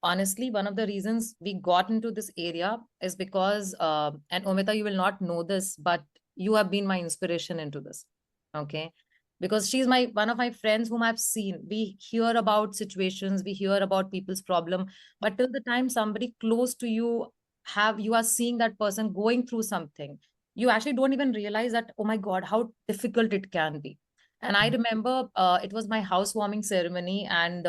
Honestly, one of the reasons we got into this area is because, and Omita, you will not know this, but you have been my inspiration into this. Okay. Because she's my one of my friends whom I've seen. We hear about situations, we hear about people's problem, but till the time somebody close to you you are seeing that person going through something, you actually don't even realize that, oh my God, how difficult it can be. And I remember it was my housewarming ceremony, and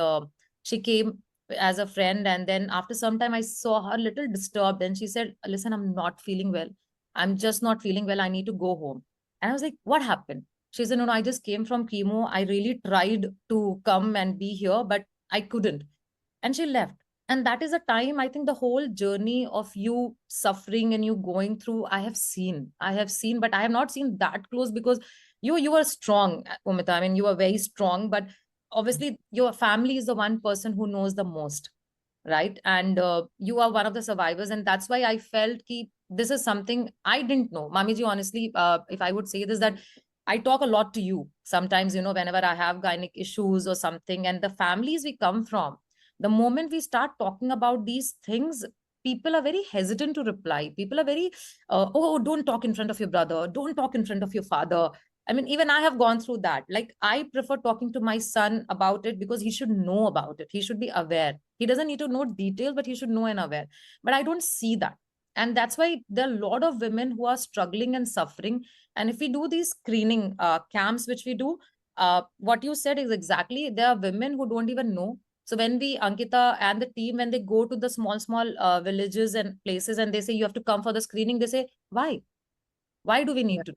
she came as a friend, and then after some time I saw her a little disturbed, and she said, listen, I'm not feeling well. I'm just not feeling well, I need to go home. And I was like, what happened? She said, no, no, I just came from chemo. I really tried to come and be here, but I couldn't. And she left. And that is a time, I think the whole journey of you suffering and you going through, I have seen, but I have not seen that close, because you were strong, Umita. I mean, you were very strong, but obviously your family is the one person who knows the most, right? And you are one of the survivors, and that's why I felt ki this is something I didn't know, mami ji. Honestly, if I would say this, that I talk a lot to you sometimes, whenever I have gynec issues or something, and the families we come from, the moment we start talking about these things, people are very hesitant to reply. People are very, oh, don't talk in front of your brother, don't talk in front of your father. I mean, even I have gone through that. Like, I prefer talking to my son about it because he should know about it. He should be aware. He doesn't need to know details, but he should know and aware. But I don't see that. And that's why there are a lot of women who are struggling and suffering. And if we do these screening camps, which we do, what you said is exactly, there are women who don't even know. So when we, Ankita and the team, when they go to the small villages and places, and they say, you have to come for the screening, they say, why? Why do we need to?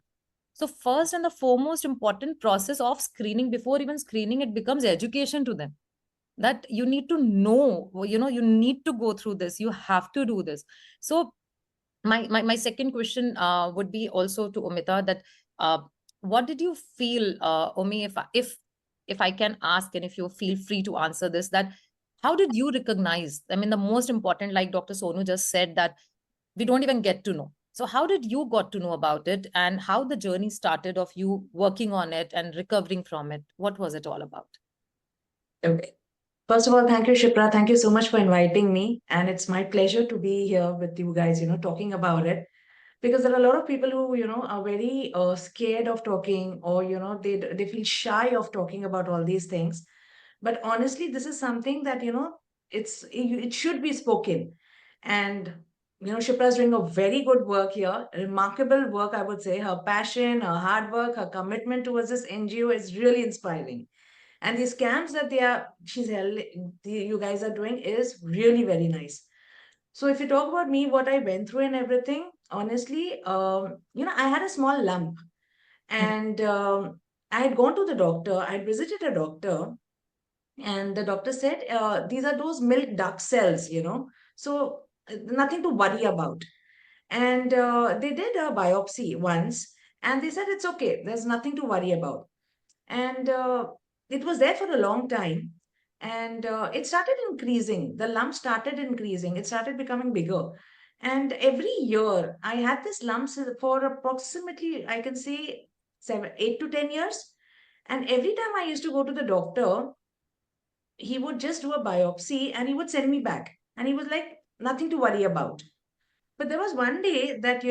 So first and the foremost important process of screening, before even screening, it becomes education to them, that you need to know, you need to go through this, you have to do this. So my second question would be also to Umita, that uh, what did you feel, Umi, if I can ask, and if you feel free to answer this, that how did you recognize? I mean, the most important, like Dr. Sonu just said, that we don't even get to know. So how did you got to know about it, and how the journey started of you working on it and recovering from it? What was it all about? Okay. First of all, thank you, Shipra. Thank you so much for inviting me. And it's my pleasure to be here with you guys, talking about it. Because there are a lot of people who, are very scared of talking, or, they feel shy of talking about all these things. But honestly, this is something that, it should be spoken. And, Shipra is doing a very good work here, remarkable work, I would say. Her passion, her hard work, her commitment towards this NGO is really inspiring. And these camps that you guys are doing is really very nice. So if you talk about me, what I went through and everything, honestly, I had a small lump, Hmm. and I had gone to the doctor. I had visited a doctor, and the doctor said, these are those milk duct cells, so nothing to worry about. And they did a biopsy once, and they said it's okay. There's nothing to worry about. And it was there for a long time, and it started increasing. The lump started increasing. It started becoming bigger, and every year I had this lumps for approximately, I can say, 8 to 10 years. And every time I used to go to the doctor, he would just do a biopsy and he would send me back, and he was like, nothing to worry about. But there was one day that,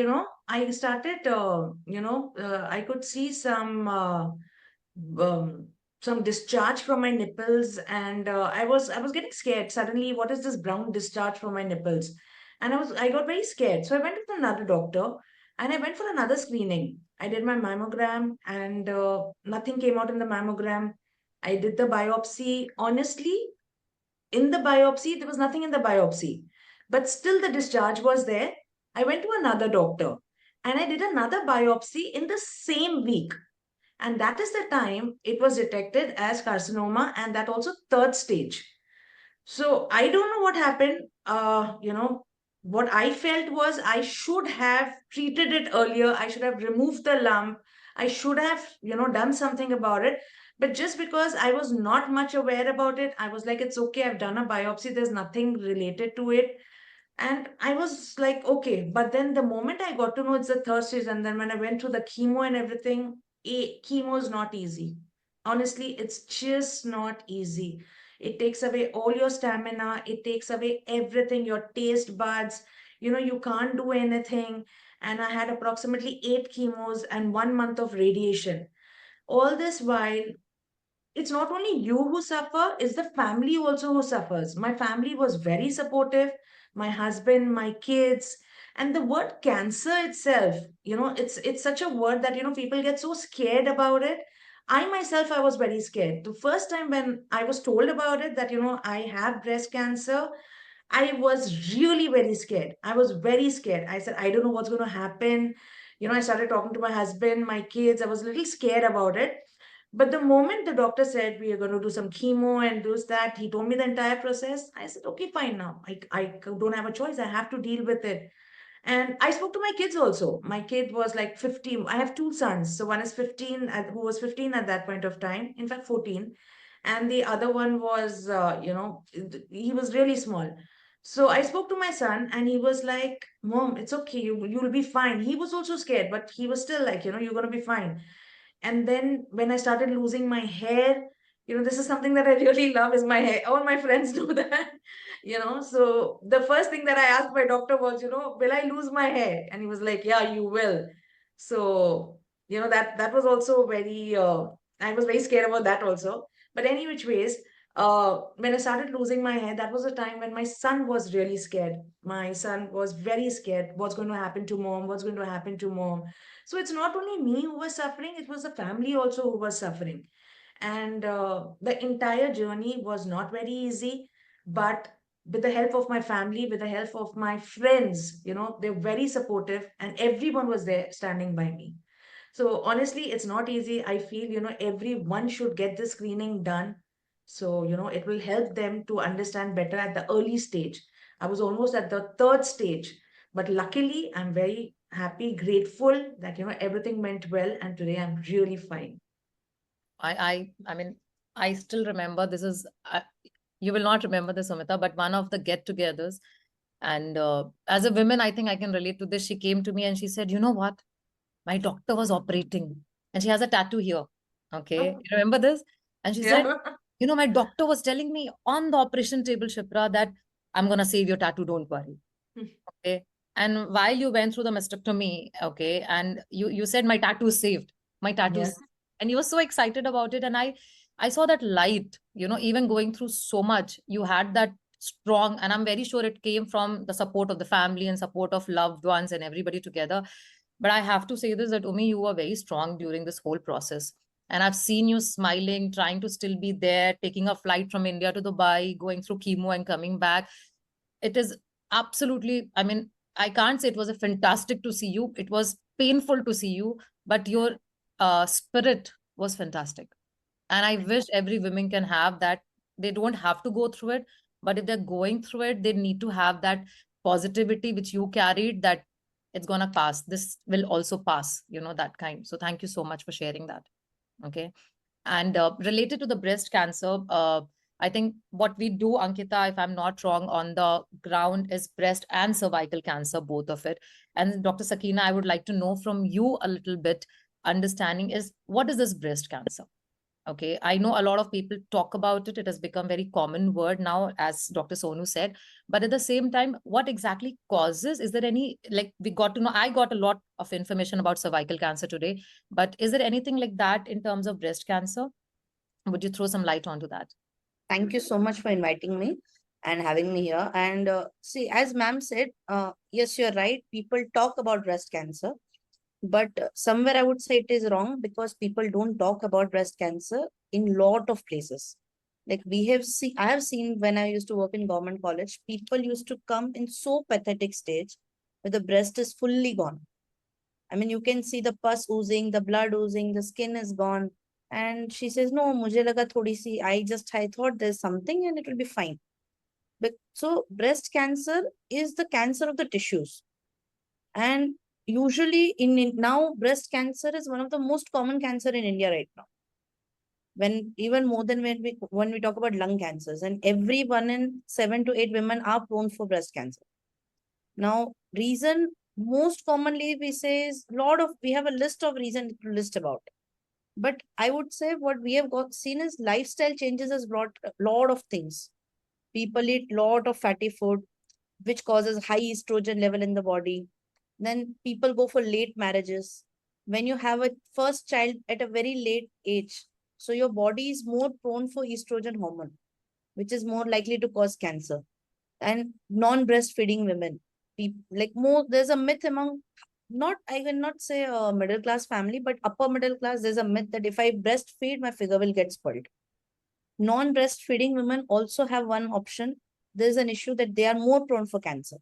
I started, I could see um, some discharge from my nipples, and I was getting scared. Suddenly, what is this brown discharge from my nipples? And I got very scared. So I went to another doctor, and I went for another screening. I did my mammogram, and nothing came out in the mammogram. I did the biopsy. Honestly, in the biopsy, there was nothing in the biopsy, but still the discharge was there. I went to another doctor, and I did another biopsy in the same week. And that is the time it was detected as carcinoma, and that also third stage. So I don't know what happened. What I felt was I should have treated it earlier. I should have removed the lump. I should have, done something about it. But just because I was not much aware about it, I was like, it's okay. I've done a biopsy. There's nothing related to it. And I was like, okay. But then the moment I got to know it's the third stage, and then when I went through the chemo and everything, chemo is not easy. Honestly, it's just not easy. It takes away all your stamina, it takes away everything, your taste buds. You can't do anything. And I had approximately 8 chemos and 1 month of radiation. All this while, it's not only you who suffer, it's the family also who suffers. My family was very supportive, my husband, my kids, and the word cancer itself, it's such a word that people get so scared about it. I myself, I was very scared. The first time when I was told about it, that I have breast cancer, I was really very scared. I was very scared. I said, I don't know what's going to happen. I started talking to my husband, my kids. I was a little scared about it. But the moment the doctor said we are going to do some chemo and do that, he told me the entire process. I said, okay, fine now. I don't have a choice. I have to deal with it. And I spoke to my kids also. My kid was like 15. I have two sons. So one is 15, who was 15 at that point of time, in fact, 14. And the other one was, he was really small. So I spoke to my son and he was like, Mom, it's okay. You'll be fine. He was also scared, but he was still like, you're going to be fine. And then when I started losing my hair, this is something that I really love is my hair. All my friends do that, So the first thing that I asked my doctor was, will I lose my hair? And he was like, yeah, you will. So, that was also very, I was very scared about that also. But any which ways, when I started losing my hair, that was a time when my son was really scared. My son was very scared. What's going to happen to mom? What's going to happen to mom? So it's not only me who was suffering, it was the family also who was suffering. And the entire journey was not very easy, but with the help of my family, with the help of my friends, they're very supportive and everyone was there standing by me. So honestly, it's not easy. I feel, everyone should get the screening done. So, it will help them to understand better at the early stage. I was almost at the third stage, but luckily I'm very happy, grateful that, everything went well. And today I'm really fine. I mean, I still remember this is, you will not remember this, Umita, but one of the get-togethers. And as a woman, I think I can relate to this. She came to me and she said, you know what? My doctor was operating and she has a tattoo here. Okay. Oh, You remember this? And she said, yeah. my doctor was telling me on the operation table, Shipra, that I'm going to save your tattoo. Don't worry. Okay. And while you went through the mastectomy, okay, and you said my tattoo is saved, my Yeah. tattoos, and you were so excited about it. And I saw that light, even going through so much, you had that strong, and I'm very sure it came from the support of the family and support of loved ones and everybody together. But I have to say this, that Umi, you were very strong during this whole process. And I've seen you smiling, trying to still be there, taking a flight from India to Dubai, going through chemo and coming back. It is absolutely, I mean, I can't say it was a fantastic to see you. It was painful to see you, but your spirit was fantastic. And I wish every woman can have that. They don't have to go through it, but if they're going through it, they need to have that positivity which you carried, that it's gonna pass. This will also pass, that kind. So thank you so much for sharing that. Okay. And related to the breast cancer, I think what we do, Ankita, if I'm not wrong, on the ground is breast and cervical cancer, both of it. And Dr. Sakina, I would like to know from you a little bit, understanding is what is this breast cancer? Okay, I know a lot of people talk about it. It has become very common word now, as Dr. Sonu said. But at the same time, what exactly causes? Is there any, like, we got to know, I got a lot of information about cervical cancer today, but is there anything like that in terms of breast cancer? Would you throw some light onto that? Thank you so much for inviting me and having me here. And see, as ma'am said, yes, you're right. People talk about breast cancer, but somewhere I would say it is wrong because people don't talk about breast cancer in lot of places. Like we have seen, I have seen when I used to work in government college, people used to come in so pathetic stage where the breast is fully gone. I mean, you can see the pus oozing, the blood oozing, the skin is gone. And she says, no, mujhe laga thodi si, I thought there's something and it will be fine. But so breast cancer is the cancer of the tissues. And usually now breast cancer is one of the most common cancer in India right now. When even more than when we talk about lung cancers, and every 1 in 7 to 8 women are prone for breast cancer. Now, reason most commonly we say is we have a list of reasons to list about. But I would say what we have got seen is lifestyle changes has brought a lot of things. People eat lot of fatty food, which causes high estrogen level in the body. Then people go for late marriages. When you have a first child at a very late age, so your body is more prone for estrogen hormone, which is more likely to cause cancer. And non-breastfeeding women, like more, there's a myth among, not, I will not say a middle class family, but upper middle class, there's a myth that if I breastfeed, my figure will get spoiled. Non-breastfeeding women also have one option. There's an issue that they are more prone for cancer.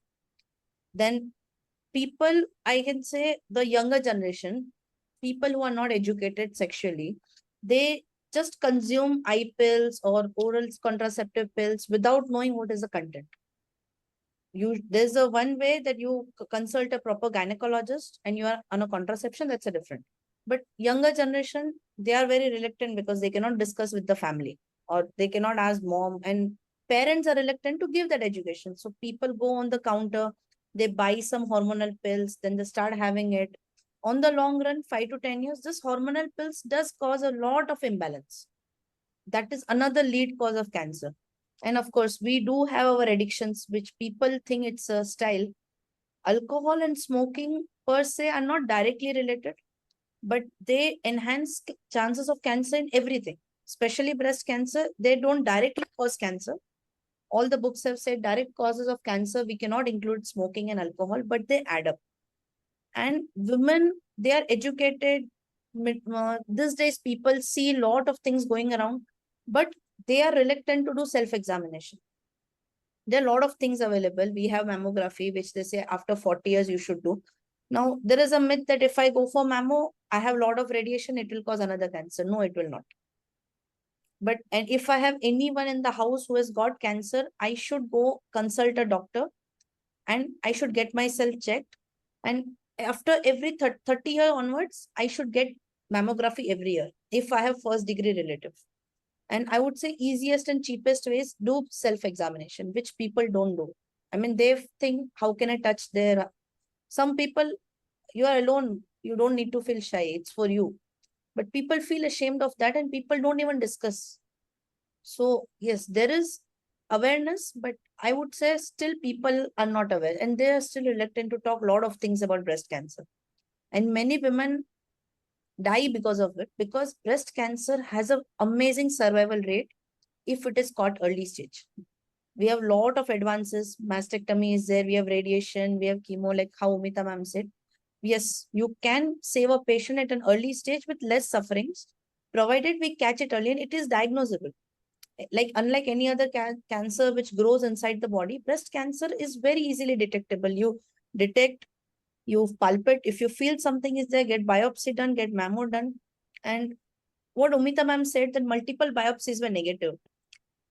Then people, I can say the younger generation, people who are not educated sexually, they just consume eye pills or oral contraceptive pills without knowing what is the content. There's a one way that you consult a proper gynecologist and you are on a contraception, that's a different. But younger generation, they are very reluctant because they cannot discuss with the family or they cannot ask mom, and parents are reluctant to give that education. So people go on the counter, they buy some hormonal pills, then they start having it. On the long run, 5 to 10 years, this hormonal pills does cause a lot of imbalance. That is another lead cause of cancer. And of course, we do have our addictions, which people think it's a style. Alcohol and smoking per se are not directly related, but they enhance chances of cancer in everything, especially breast cancer. They don't directly cause cancer. All the books have said direct causes of cancer, we cannot include smoking and alcohol, but they add up. And women, they are educated. These days, people see a lot of things going around, but they are reluctant to do self-examination. There are a lot of things available. We have mammography, which they say after 40 years you should do. Now, there is a myth that if I go for mammo, I have a lot of radiation, it will cause another cancer. No, it will not. But and if I have anyone in the house who has got cancer, I should go consult a doctor and I should get myself checked. And after every 30 year onwards, I should get mammography every year if I have first degree relative. And I would say easiest and cheapest ways, do self-examination, which people don't do. I mean, they think, how can I touch their... Some people, you are alone. You don't need to feel shy. It's for you. But people feel ashamed of that and people don't even discuss. So yes, there is awareness, but I would say still people are not aware and they are still reluctant to talk a lot of things about breast cancer. And many women die because of it, because breast cancer has an amazing survival rate if it is caught early stage. We have a lot of advances. Mastectomy is there. We have radiation. We have chemo, like how Umita ma'am said. Yes, you can save a patient at an early stage with less sufferings, provided we catch it early and it is diagnosable. Like unlike any other cancer which grows inside the body, breast cancer is very easily detectable. You detect, you palpate. If you feel something is there, get biopsy done, get mammo done. And what Umita ma'am said, that multiple biopsies were negative.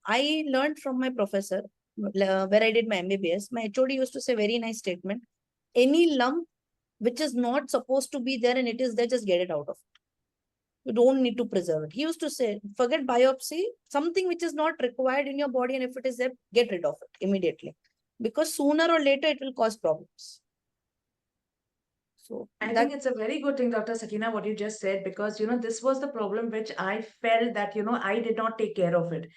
I learned from my professor where I did my MBBS. My HOD used to say very nice statement. Any lump which is not supposed to be there and it is there, just get it out of it. You don't need to preserve it. He used to say, forget biopsy, something which is not required in your body, and if it is there, get rid of it immediately. Because sooner or later it will cause problems. So I that... think it's a very good thing, Dr. Sakina, what you just said, because, this was the problem which I felt that, I did not take care of it.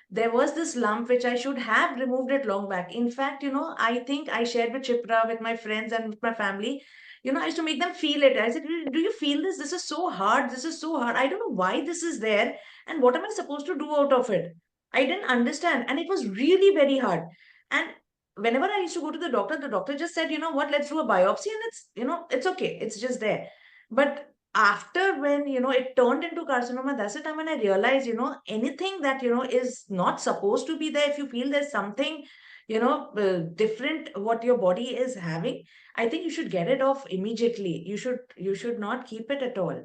There was this lump which I should have removed it long back. In fact, I think I shared with Shipra, with my friends and with my family. I used to make them feel it. I said, do you feel this? This is so hard. This is so hard. I don't know why this is there and what am I supposed to do out of it? I didn't understand. And it was really very hard. And whenever I used to go to the doctor just said, what, let's do a biopsy and it's okay. It's just there. But after when it turned into carcinoma, that's the time when I realized anything that is not supposed to be there. If you feel there's something different what your body is having, I think you should get it off immediately. You should not keep it at all.